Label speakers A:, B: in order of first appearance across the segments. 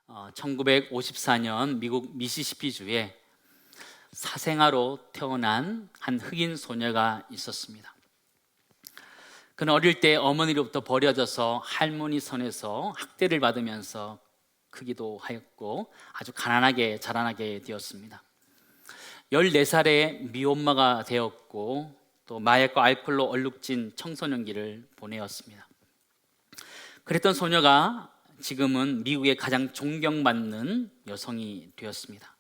A: 1954년 미국 미시시피주에 사생아로 태어난 한 흑인 소녀가 있었습니다. 그는 어릴 때 어머니로부터 버려져서 할머니 손에서 학대를 받으면서 크기도 하였고 아주 가난하게 자라나게 되었습니다. 14살에 미혼모가 되었고 또 마약과 알코올로 얼룩진 청소년기를 보내었습니다. 그랬던 소녀가 지금은 미국의 가장 존경받는 여성이 되었습니다.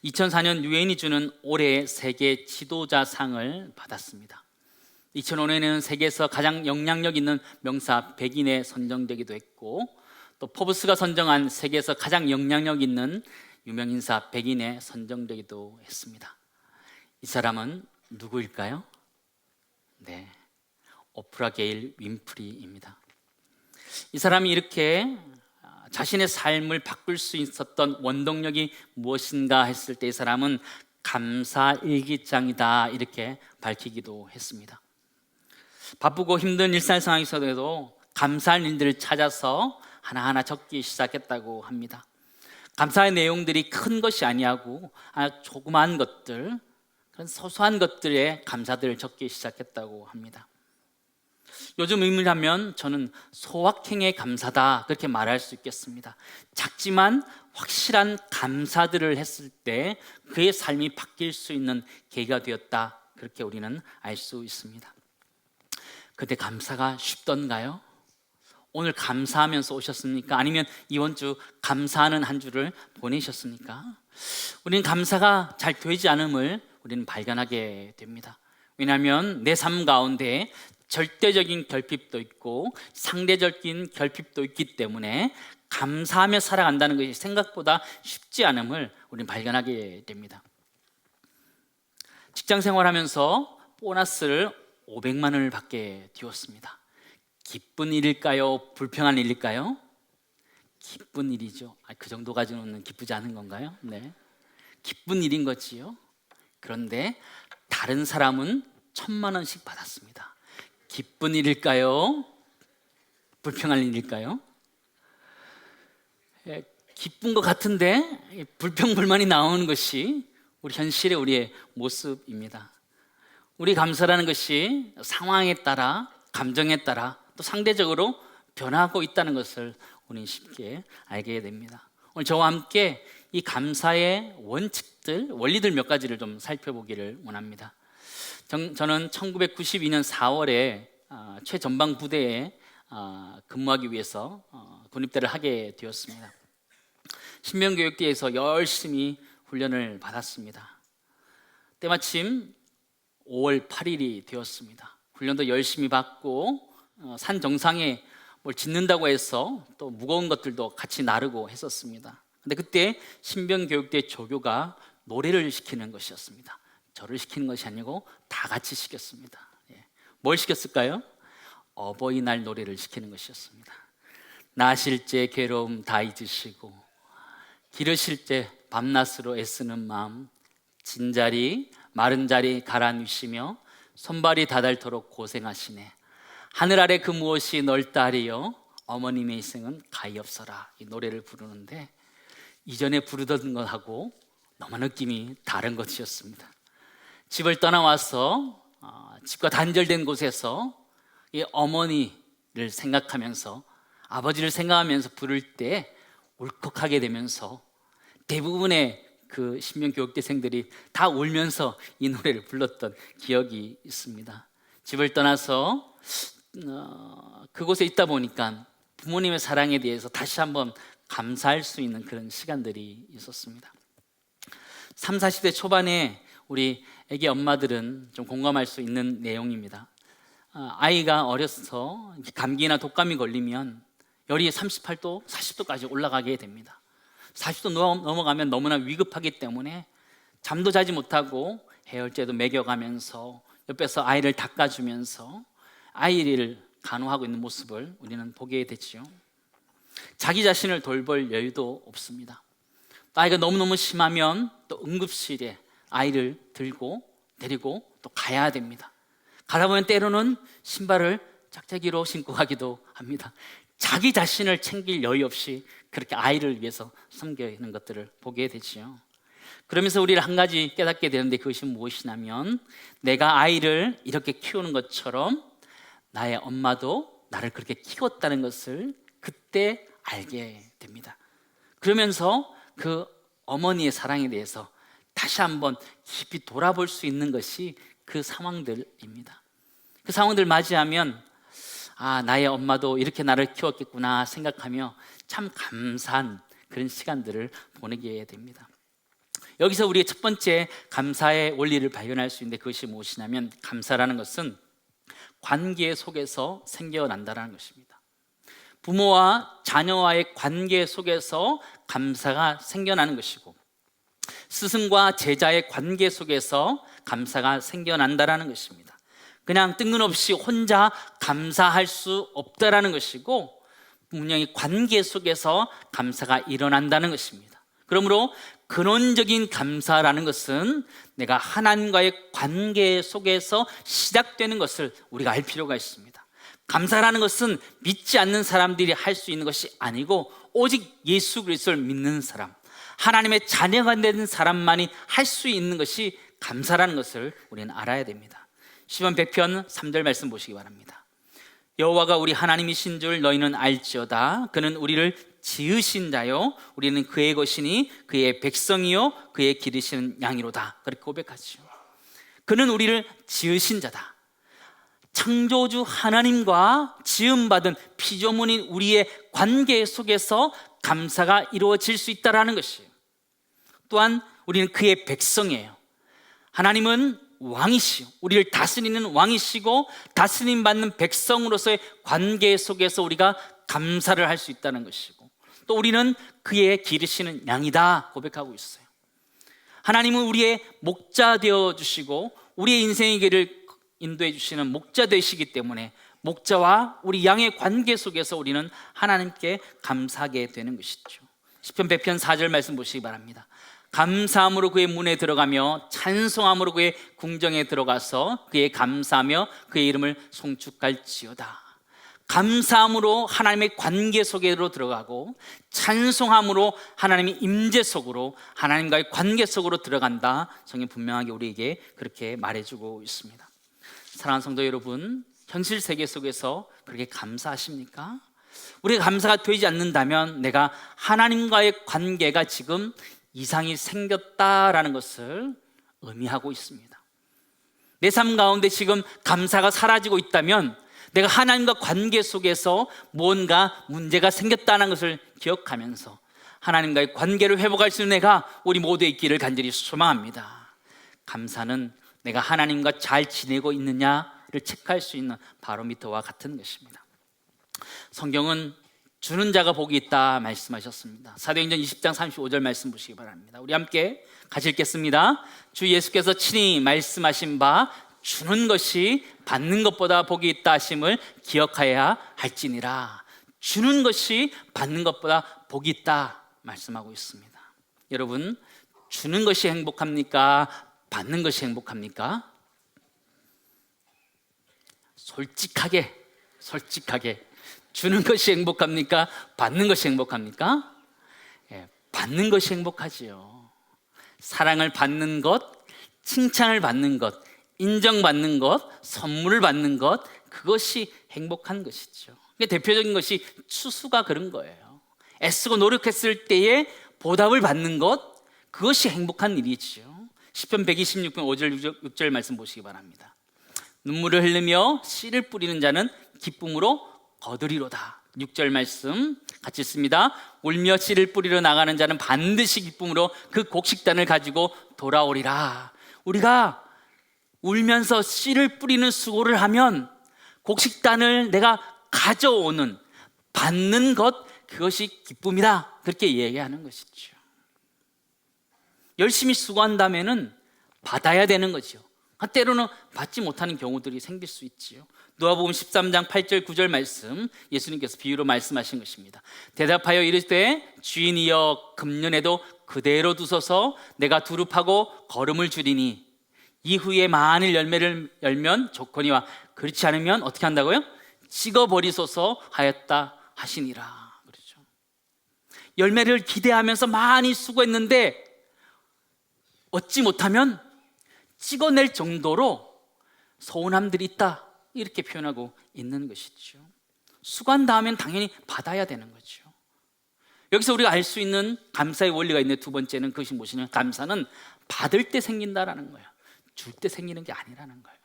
A: 2004년 유엔이 주는 올해의 세계 지도자상을 받았습니다. 2005년에는 세계에서 가장 영향력 있는 명사 100인에 선정되기도 했고 또 포브스가 선정한 세계에서 가장 영향력 있는 유명인사 100인에 선정되기도 했습니다. 이 사람은 누구일까요? 네, 오프라 게일 윈프리입니다. 이 사람이 이렇게 자신의 삶을 바꿀 수 있었던 원동력이 무엇인가 했을 때 이 사람은 감사일기장이다 이렇게 밝히기도 했습니다. 바쁘고 힘든 일상 상황에서도 감사할 일들을 찾아서 하나하나 적기 시작했다고 합니다. 감사의 내용들이 큰 것이 아니하고 조그마한 것들, 그런 소소한 것들에 감사들을 적기 시작했다고 합니다. 요즘 의미라면 저는 소확행의 감사다 그렇게 말할 수 있겠습니다. 작지만 확실한 감사들을 했을 때 그의 삶이 바뀔 수 있는 계기가 되었다 그렇게 우리는 알 수 있습니다. 그때 감사가 쉽던가요? 오늘 감사하면서 오셨습니까? 아니면 이번 주 감사하는 한 주를 보내셨습니까? 우리는 감사가 잘 되지 않음을 우리는 발견하게 됩니다. 왜냐하면 내 삶 가운데 절대적인 결핍도 있고 상대적인 결핍도 있기 때문에 감사하며 살아간다는 것이 생각보다 쉽지 않음을 우리는 발견하게 됩니다. 직장 생활하면서 보너스를 500만 원을 받게 되었습니다. 기쁜 일일까요? 불평한 일일까요? 기쁜 일이죠. 그 정도 가지고는 기쁘지 않은 건가요? 네, 기쁜 일인 거지요. 그런데 다른 사람은 1,000만 원씩 받았습니다. 기쁜 일일까요? 불평할 일일까요? 기쁜 것 같은데 불평불만이 나오는 것이 우리 현실의 우리의 모습입니다. 우리 감사라는 것이 상황에 따라 감정에 따라 또 상대적으로 변하고 있다는 것을 우리는 쉽게 알게 됩니다. 오늘 저와 함께 이 감사의 원칙들, 원리들 몇 가지를 좀 살펴보기를 원합니다. 저는 1992년 4월에 최전방 부대에 근무하기 위해서 군입대를 하게 되었습니다. 신병교육대에서 열심히 훈련을 받았습니다. 때마침 5월 8일이 되었습니다. 훈련도 열심히 받고 산 정상에 뭘 짓는다고 해서 또 무거운 것들도 같이 나르고 했었습니다. 근데 그때 신병교육대 조교가 노래를 시키는 것이었습니다. 저를 시키는 것이 아니고 다 같이 시켰습니다. 뭘 시켰을까요? 어버이날 노래를 시키는 것이었습니다. 나실 때 괴로움 다 잊으시고 기르실 때 밤낮으로 애쓰는 마음 진자리 마른 자리 갈아 누시며 손발이 다닳도록 고생하시네. 하늘 아래 그 무엇이 넓다리요 어머님의 희생은 가엾어라. 이 노래를 부르는데 이전에 부르던 것하고 너무 느낌이 다른 것이었습니다. 집을 떠나와서 집과 단절된 곳에서 이 어머니를 생각하면서 아버지를 생각하면서 부를 때 울컥하게 되면서 대부분의 그 신병교육대생들이 다 울면서 이 노래를 불렀던 기억이 있습니다. 집을 떠나서 그곳에 있다 보니까 부모님의 사랑에 대해서 다시 한번 감사할 수 있는 그런 시간들이 있었습니다. 3, 40대 초반에 우리 애기 엄마들은 좀 공감할 수 있는 내용입니다. 아이가 어려서 감기나 독감이 걸리면 열이 38도, 40도까지 올라가게 됩니다. 40도 넘어가면 너무나 위급하기 때문에 잠도 자지 못하고 해열제도 먹여가면서 옆에서 아이를 닦아주면서 아이를 간호하고 있는 모습을 우리는 보게 되지요. 자기 자신을 돌볼 여유도 없습니다. 아이가 너무너무 심하면 또 응급실에 아이를 들고 데리고 또 가야 됩니다. 가다 보면 때로는 신발을 짝짝이로 신고 가기도 합니다. 자기 자신을 챙길 여유 없이 그렇게 아이를 위해서 섬기는 것들을 보게 되지요. 그러면서 우리를 한 가지 깨닫게 되는데, 그것이 무엇이냐면, 내가 아이를 이렇게 키우는 것처럼 나의 엄마도 나를 그렇게 키웠다는 것을 그때 알게 됩니다. 그러면서 그 어머니의 사랑에 대해서 다시 한번 깊이 돌아볼 수 있는 것이 그 상황들입니다. 그 상황들 맞이하면 나의 엄마도 이렇게 나를 키웠겠구나 생각하며 참 감사한 그런 시간들을 보내게 됩니다. 여기서 우리의 첫 번째 감사의 원리를 발견할 수 있는데, 그것이 무엇이냐면, 감사라는 것은 관계 속에서 생겨난다는 것입니다. 부모와 자녀와의 관계 속에서 감사가 생겨나는 것이고, 스승과 제자의 관계 속에서 감사가 생겨난다는 것입니다. 그냥 뜬금없이 혼자 감사할 수 없다라는 것이고, 분명히 관계 속에서 감사가 일어난다는 것입니다. 그러므로 근원적인 감사라는 것은 내가 하나님과의 관계 속에서 시작되는 것을 우리가 알 필요가 있습니다. 감사라는 것은 믿지 않는 사람들이 할 수 있는 것이 아니고, 오직 예수 그리스도를 믿는 사람, 하나님의 자녀가 된 사람만이 할 수 있는 것이 감사라는 것을 우리는 알아야 됩니다. 시편 100편 3절 말씀 보시기 바랍니다. 여호와가 우리 하나님이신 줄 너희는 알지어다. 그는 우리를 지으신 자요, 우리는 그의 것이니 그의 백성이요 그의 기르시는 양이로다. 그렇게 고백하죠. 그는 우리를 지으신 자다. 창조주 하나님과 지음받은 피조물인 우리의 관계 속에서 감사가 이루어질 수 있다는 것이에요. 또한 우리는 그의 백성이에요. 하나님은 왕이시오, 우리를 다스리는 왕이시고, 다스림 받는 백성으로서의 관계 속에서 우리가 감사를 할 수 있다는 것이고, 또 우리는 그의 기르시는 양이다 고백하고 있어요. 하나님은 우리의 목자 되어 주시고 우리의 인생의 길을 인도해 주시는 목자 되시기 때문에, 목자와 우리 양의 관계 속에서 우리는 하나님께 감사하게 되는 것이죠. 시편 100편 4절 말씀 보시기 바랍니다. 감사함으로 그의 문에 들어가며 찬송함으로 그의 궁정에 들어가서 그의 감사하며 그의 이름을 송축할지어다. 감사함으로 하나님의 관계 속으로 들어가고, 찬송함으로 하나님의 임재 속으로, 하나님과의 관계 속으로 들어간다. 성경 분명하게 우리에게 그렇게 말해주고 있습니다. 사랑하는 성도 여러분, 현실 세계 속에서 그렇게 감사하십니까? 우리가 감사가 되지 않는다면 내가 하나님과의 관계가 지금 이상이 생겼다라는 것을 의미하고 있습니다. 내 삶 가운데 지금 감사가 사라지고 있다면 내가 하나님과 관계 속에서 뭔가 문제가 생겼다는 것을 기억하면서 하나님과의 관계를 회복할 수 있는 내가 우리 모두에 있기를 간절히 소망합니다. 감사는 내가 하나님과 잘 지내고 있느냐를 체크할 수 있는 바로미터와 같은 것입니다. 성경은 주는 자가 복이 있다 말씀하셨습니다. 사도행전 20장 35절 말씀 보시기 바랍니다. 우리 함께 같이 읽겠습니다. 주 예수께서 친히 말씀하신 바 주는 것이 받는 것보다 복이 있다 하심을 기억하여야 할지니라. 주는 것이 받는 것보다 복이 있다 말씀하고 있습니다. 여러분, 주는 것이 행복합니까? 받는 것이 행복합니까? 솔직하게 주는 것이 행복합니까? 받는 것이 행복합니까? 받는 것이 행복하지요. 사랑을 받는 것, 칭찬을 받는 것, 인정받는 것, 선물을 받는 것, 그것이 행복한 것이죠. 대표적인 것이 추수가 그런 거예요. 애쓰고 노력했을 때에 보답을 받는 것, 그것이 행복한 일이지요. 시편 126편 5절 6절 말씀 보시기 바랍니다. 눈물을 흘리며 씨를 뿌리는 자는 기쁨으로 거두리로다. 6절 말씀 같이 읽습니다. 울며 씨를 뿌리러 나가는 자는 반드시 기쁨으로 그 곡식단을 가지고 돌아오리라. 우리가 울면서 씨를 뿌리는 수고를 하면 곡식단을 내가 가져오는, 받는 것, 그것이 기쁨이다. 그렇게 얘기하는 것이죠. 열심히 수고한다면은 받아야 되는 거죠. 때로는 받지 못하는 경우들이 생길 수 있지요. 누가복음 13장 8절 9절 말씀, 예수님께서 비유로 말씀하신 것입니다. 대답하여 이르되 주인이여 금년에도 그대로 두소서 내가 두릅하고 거름을 줄이니 이후에 만일 열매를 열면 좋거니와 그렇지 않으면 어떻게 한다고요? 찍어버리소서 하였다 하시니라. 그렇죠. 열매를 기대하면서 많이 수고했는데 얻지 못하면 찍어낼 정도로 서운함들이 있다, 이렇게 표현하고 있는 것이죠. 수고한 다음엔 당연히 받아야 되는 거죠. 여기서 우리가 알 수 있는 감사의 원리가 있는데, 두 번째는 그것이 무엇이냐면, 감사는 받을 때 생긴다라는 거예요. 줄 때 생기는 게 아니라는 거예요.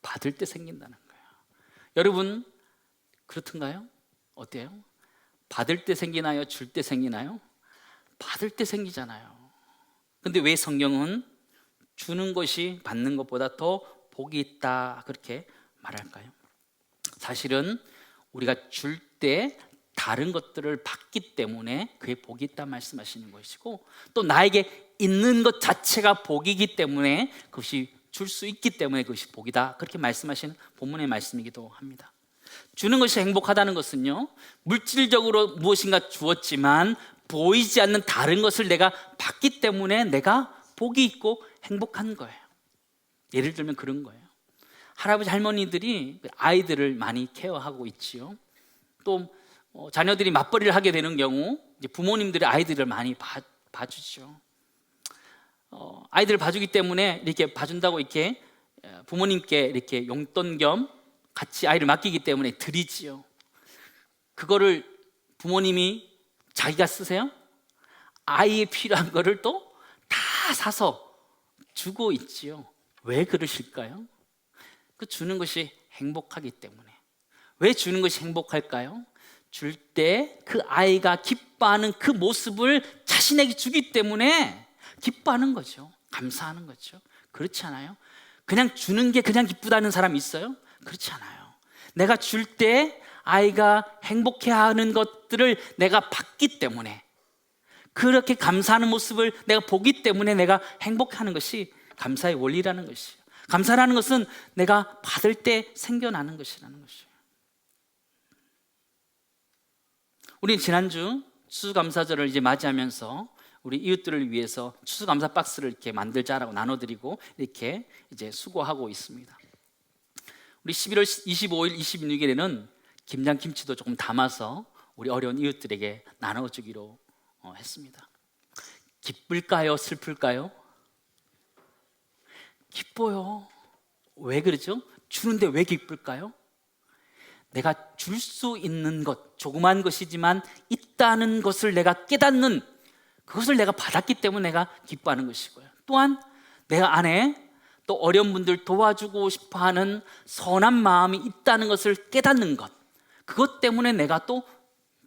A: 받을 때 생긴다는 거예요. 여러분 그렇던가요? 어때요? 받을 때 생기나요? 줄 때 생기나요? 받을 때 생기잖아요. 근데 왜 성경은 주는 것이 받는 것보다 더 복이 있다, 그렇게 말할까요? 사실은 우리가 줄 때 다른 것들을 받기 때문에 그게 복이 있다 말씀하시는 것이고, 또 나에게 있는 것 자체가 복이기 때문에 그것이 줄 수 있기 때문에 그것이 복이다, 그렇게 말씀하시는 본문의 말씀이기도 합니다. 주는 것이 행복하다는 것은요, 물질적으로 무엇인가 주었지만 보이지 않는 다른 것을 내가 받기 때문에 내가 복이 있고 행복한 거예요. 예를 들면 그런 거예요. 할아버지 할머니들이 아이들을 많이 케어하고 있지요. 또 자녀들이 맞벌이를 하게 되는 경우 이제 부모님들이 아이들을 많이 봐주죠. 아이들을 봐주기 때문에 이렇게 봐준다고 이렇게 부모님께 이렇게 용돈 겸 같이 아이를 맡기기 때문에 드리지요. 그거를 부모님이 자기가 쓰세요? 아이의 필요한 거를 또 다 사서 주고 있지요. 왜 그러실까요? 그 주는 것이 행복하기 때문에. 왜 주는 것이 행복할까요? 줄 때 그 아이가 기뻐하는 그 모습을 자신에게 주기 때문에 기뻐하는 거죠. 감사하는 거죠. 그렇지 않아요? 그냥 주는 게 그냥 기쁘다는 사람 있어요? 그렇지 않아요. 내가 줄 때 아이가 행복해하는 것들을 내가 받기 때문에, 그렇게 감사하는 모습을 내가 보기 때문에 내가 행복해하는 것이 감사의 원리라는 것이에요. 감사라는 것은 내가 받을 때 생겨나는 것이라는 것이에요. 우리는 지난주 추수감사절을 이제 맞이하면서 우리 이웃들을 위해서 추수감사 박스를 이렇게 만들자라고 나눠드리고 이렇게 이제 수고하고 있습니다. 우리 11월 25일, 26일에는 김장김치도 조금 담아서 우리 어려운 이웃들에게 나눠주기로 했습니다. 기쁠까요? 슬플까요? 기뻐요. 왜 그러죠? 주는데 왜 기쁠까요? 내가 줄 수 있는 것, 조그만 것이지만 있다는 것을 내가 깨닫는, 그것을 내가 받았기 때문에 내가 기뻐하는 것이고요. 또한 내가 안에 또 어려운 분들 도와주고 싶어하는 선한 마음이 있다는 것을 깨닫는 것, 그것 때문에 내가 또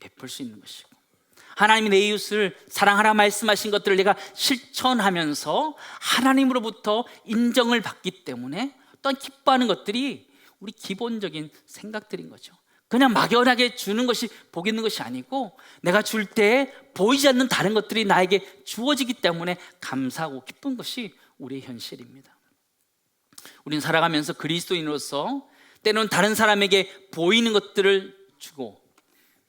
A: 베풀 수 있는 것이고, 하나님이 내 이웃을 사랑하라 말씀하신 것들을 내가 실천하면서 하나님으로부터 인정을 받기 때문에 또한 기뻐하는 것들이 우리 기본적인 생각들인 거죠. 그냥 막연하게 주는 것이 복 있는 것이 아니고, 내가 줄 때 보이지 않는 다른 것들이 나에게 주어지기 때문에 감사하고 기쁜 것이 우리의 현실입니다. 우리는 살아가면서 그리스도인으로서 때로는 다른 사람에게 보이는 것들을 주고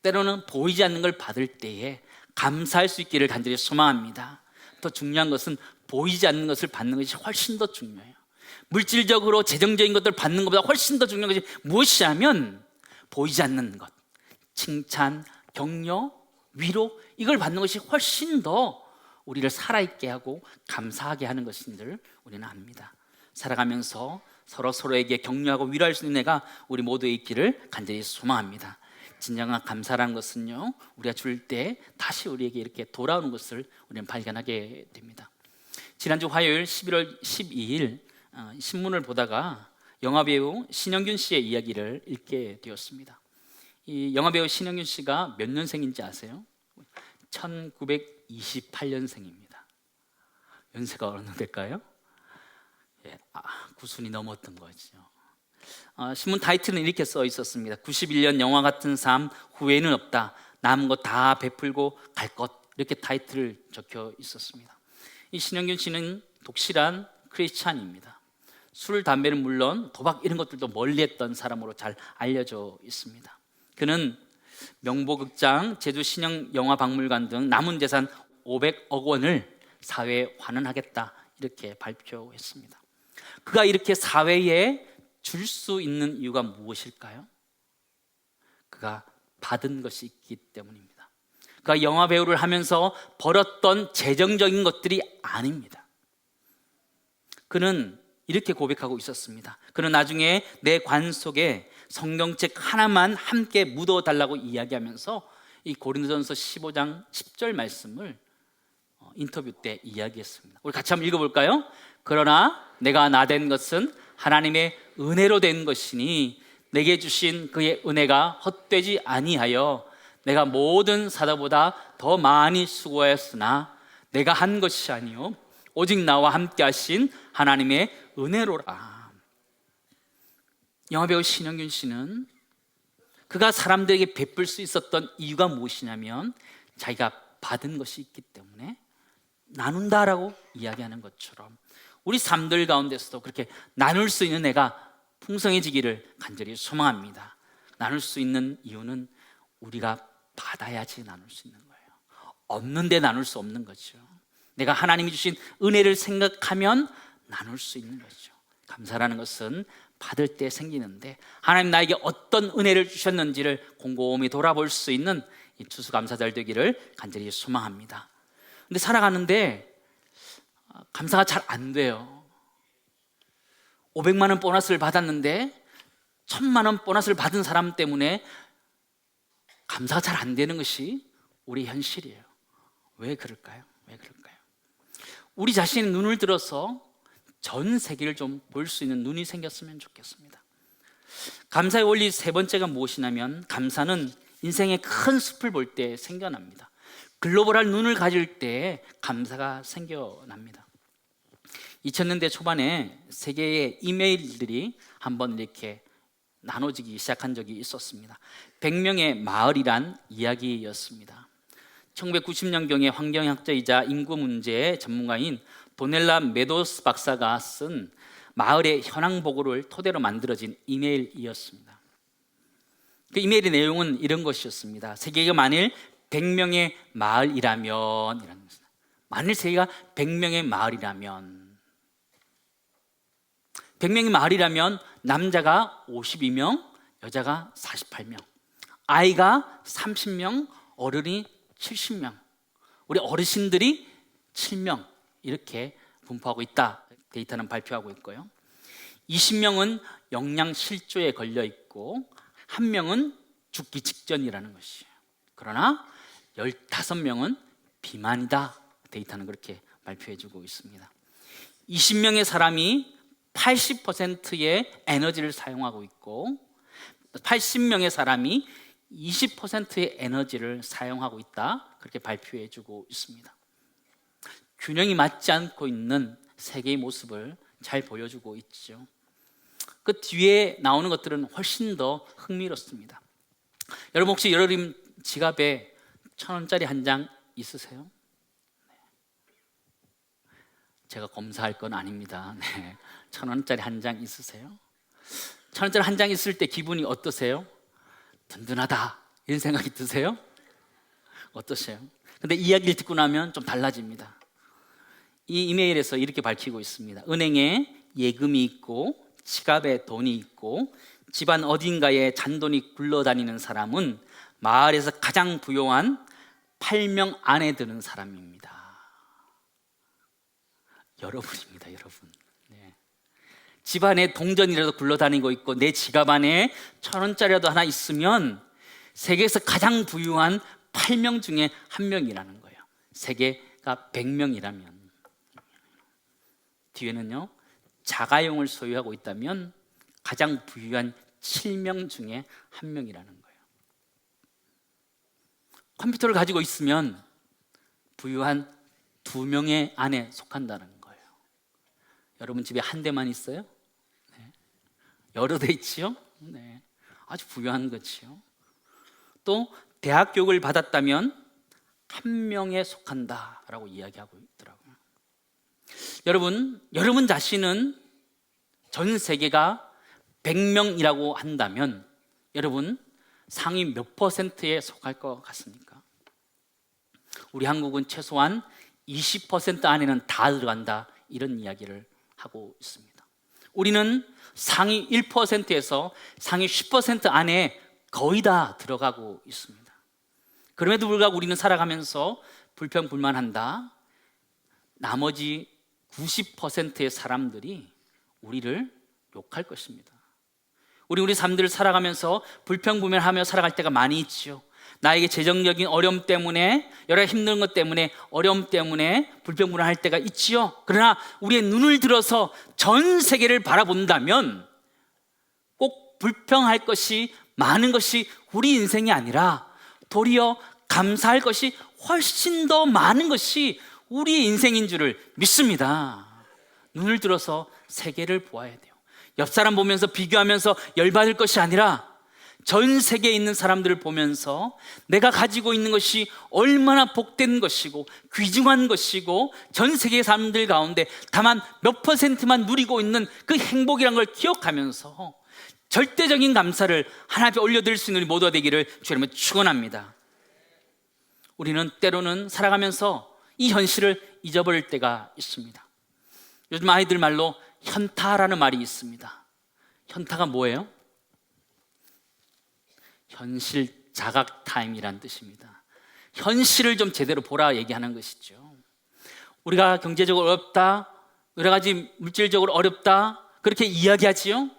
A: 때로는 보이지 않는 걸 받을 때에 감사할 수 있기를 간절히 소망합니다. 더 중요한 것은 보이지 않는 것을 받는 것이 훨씬 더 중요해요. 물질적으로 재정적인 것들을 받는 것보다 훨씬 더 중요한 것이 무엇이냐면, 보이지 않는 것, 칭찬, 격려, 위로, 이걸 받는 것이 훨씬 더 우리를 살아있게 하고 감사하게 하는 것인 줄 우리는 압니다. 살아가면서 서로에게 격려하고 위로할 수 있는 애가 우리 모두에 있기를 간절히 소망합니다. 진정한 감사라는 것은요, 우리가 줄 때 다시 우리에게 이렇게 돌아오는 것을 우리는 발견하게 됩니다. 지난주 화요일 11월 12일 신문을 보다가 영화배우 신영균 씨의 이야기를 읽게 되었습니다. 이 영화배우 신영균 씨가 몇 년생인지 아세요? 1928년생입니다. 연세가 어느 될까요? 예, 9순이 넘었던 거죠. 신문 타이틀은 이렇게 써 있었습니다. 91년 영화 같은 삶 후회는 없다. 남은 거 다 베풀고 갈 것. 이렇게 타이틀을 적혀 있었습니다. 이 신영균 씨는 독실한 크리스찬입니다. 술, 담배는 물론 도박 이런 것들도 멀리했던 사람으로 잘 알려져 있습니다. 그는 명보극장, 제주신영영화박물관 등 남은 재산 500억 원을 사회에 환원하겠다, 이렇게 발표했습니다. 그가 이렇게 사회에 줄 수 있는 이유가 무엇일까요? 그가 받은 것이 있기 때문입니다. 그가 영화 배우를 하면서 벌었던 재정적인 것들이 아닙니다. 그는 이렇게 고백하고 있었습니다. 그는 나중에 내 관 속에 성경책 하나만 함께 묻어달라고 이야기하면서 이 고린도전서 15장 10절 말씀을 인터뷰 때 이야기했습니다. 우리 같이 한번 읽어볼까요? 그러나 내가 나된 것은 하나님의 은혜로 된 것이니 내게 주신 그의 은혜가 헛되지 아니하여 내가 모든 사도보다 더 많이 수고하였으나 내가 한 것이 아니요 오직 나와 함께 하신 하나님의 은혜로라. 영화배우 신영균 씨는 그가 사람들에게 베풀 수 있었던 이유가 무엇이냐면 자기가 받은 것이 있기 때문에 나눈다라고 이야기하는 것처럼 우리 삶들 가운데서도 그렇게 나눌 수 있는 애가 풍성해지기를 간절히 소망합니다. 나눌 수 있는 이유는 우리가 받아야지 나눌 수 있는 거예요. 없는데 나눌 수 없는 거죠. 내가 하나님이 주신 은혜를 생각하면 나눌 수 있는 거죠. 감사라는 것은 받을 때 생기는데 하나님 나에게 어떤 은혜를 주셨는지를 곰곰이 돌아볼 수 있는 이 추수감사절 되기를 간절히 소망합니다. 근데 살아가는데 감사가 잘 안 돼요. 500만 원 보너스를 받았는데 1000만 원 보너스를 받은 사람 때문에 감사가 잘 안 되는 것이 우리 현실이에요. 왜 그럴까요? 왜 그럴까요? 우리 자신의 눈을 들어서 전 세계를 좀 볼 수 있는 눈이 생겼으면 좋겠습니다. 감사의 원리 세 번째가 무엇이냐면 감사는 인생의 큰 숲을 볼 때 생겨납니다. 글로벌한 눈을 가질 때 감사가 생겨납니다. 2000년대 초반에 세계의 이메일들이 한번 이렇게 나눠지기 시작한 적이 있었습니다. 100명의 마을이란 이야기였습니다. 1990년경에 환경학자이자 인구 문제의 전문가인 도넬라 메도스 박사가 쓴 마을의 현황 보고를 토대로 만들어진 이메일이었습니다. 그 이메일의 내용은 이런 것이었습니다. 세계가 만일 100명의 마을이라면, 만일 세계가 100명의 마을이라면, 100명의 마을이라면 남자가 52명, 여자가 48명, 아이가 30명, 어른이 70명, 우리 어르신들이 7명 이렇게 분포하고 있다. 데이터는 발표하고 있고요. 20명은 영양실조에 걸려 있고 1명은 죽기 직전이라는 것이에요. 그러나 15명은 비만이다. 데이터는 그렇게 발표해주고 있습니다. 20명의 사람이 80%의 에너지를 사용하고 있고 80명의 사람이 20%의 에너지를 사용하고 있다. 그렇게 발표해주고 있습니다. 균형이 맞지 않고 있는 세계의 모습을 잘 보여주고 있죠. 그 뒤에 나오는 것들은 훨씬 더 흥미롭습니다. 여러분 혹시 여러분 지갑에 1,000원짜리 한 장 있으세요? 네. 제가 검사할 건 아닙니다. 네. 1,000원짜리 한 장 있으세요? 1,000원짜리 한 장 있을 때 기분이 어떠세요? 든든하다 이런 생각이 드세요? 어떠세요? 근데 이야기를 듣고 나면 좀 달라집니다. 이 이메일에서 이렇게 밝히고 있습니다. 은행에 예금이 있고 지갑에 돈이 있고 집안 어딘가에 잔돈이 굴러다니는 사람은 마을에서 가장 부유한 8명 안에 드는 사람입니다. 여러분입니다, 여러분. 네. 집안에 동전이라도 굴러다니고 있고 내 지갑 안에 1,000원짜리라도 하나 있으면 세계에서 가장 부유한 8명 중에 1명이라는 거예요. 세계가 100명이라면 뒤에는요, 자가용을 소유하고 있다면 가장 부유한 7명 중에 1명이라는 거예요. 컴퓨터를 가지고 있으면 부유한 2명의 안에 속한다는 거예요. 여러분 집에 한 대만 있어요? 네. 여러 대 있지요? 네. 아주 부유한 거지요. 또 대학 교육을 받았다면 1명에 속한다라고 이야기하고 있더라고요. 여러분 자신은 전 세계가 100명이라고 한다면 여러분 상위 몇 %에 속할 것 같습니까? 우리 한국은 최소한 20% 안에는 다 들어간다 이런 이야기를 하고 있습니다. 우리는 상위 1%에서 상위 10% 안에 거의 다 들어가고 있습니다. 그럼에도 불구하고 우리는 살아가면서 불평불만한다. 나머지 90%의 사람들이 우리를 욕할 것입니다. 우리 삶들을 살아가면서 불평불만하며 살아갈 때가 많이 있죠. 나에게 재정적인 어려움 때문에, 여러 가지 힘든 것 때문에, 어려움 때문에 불평불만할 때가 있지요. 그러나 우리의 눈을 들어서 전 세계를 바라본다면 꼭 불평할 것이 많은 것이 우리 인생이 아니라 도리어 감사할 것이 훨씬 더 많은 것이 우리의 인생인 줄을 믿습니다. 눈을 들어서 세계를 보아야 돼요. 옆 사람 보면서 비교하면서 열받을 것이 아니라 전 세계에 있는 사람들을 보면서 내가 가지고 있는 것이 얼마나 복된 것이고 귀중한 것이고 전 세계 사람들 가운데 다만 몇 %만 누리고 있는 그 행복이란 걸 기억하면서 절대적인 감사를 하나님 앞에 올려드릴 수 있는 우리 모두가 되기를 주님은 축원합니다. 우리는 때로는 살아가면서 이 현실을 잊어버릴 때가 있습니다. 요즘 아이들 말로 현타라는 말이 있습니다. 현타가 뭐예요? 현실 자각 타임이란 뜻입니다. 현실을 좀 제대로 보라 얘기하는 것이죠. 우리가 경제적으로 어렵다, 여러 가지 물질적으로 어렵다, 그렇게 이야기하지요.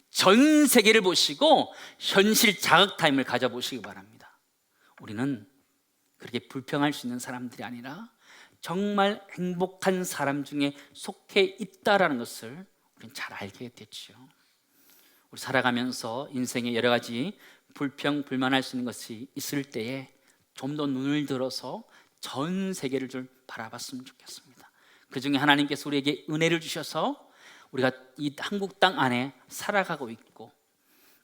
A: 전 세계를 보시고 현실 자각 타임을 가져보시기 바랍니다. 우리는 그렇게 불평할 수 있는 사람들이 아니라 정말 행복한 사람 중에 속해 있다라는 것을 우리는 잘 알게 됐죠. 우리 살아가면서 인생에 여러 가지 불평, 불만할 수 있는 것이 있을 때에 좀 더 눈을 들어서 전 세계를 좀 바라봤으면 좋겠습니다. 그 중에 하나님께서 우리에게 은혜를 주셔서 우리가 이 한국 땅 안에 살아가고 있고,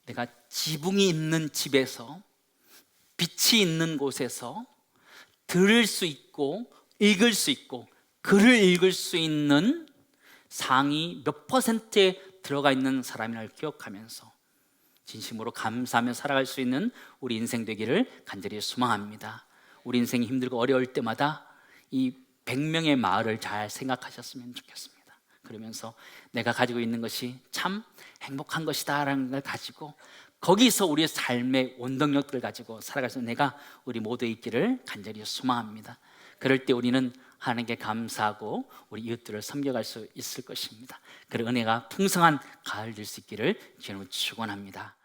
A: 내가 지붕이 있는 집에서, 빛이 있는 곳에서 들을 수 있고 읽을 수 있고 글을 읽을 수 있는 상위 몇 %에 들어가 있는 사람이라를 기억하면서 진심으로 감사하며 살아갈 수 있는 우리 인생 되기를 간절히 소망합니다. 우리 인생이 힘들고 어려울 때마다 이 100명의 마을을 잘 생각하셨으면 좋겠습니다. 그러면서 내가 가지고 있는 것이 참 행복한 것이다라는 걸 가지고 거기서 우리의 삶의 원동력들을 가지고 살아갈 수 있는 내가 우리 모두 있기를 간절히 소망합니다. 그럴 때 우리는 하나님께 감사하고 우리 이웃들을 섬겨갈 수 있을 것입니다. 그런 은혜가 풍성한 가을 될 수 있기를 주님으로 축원합니다.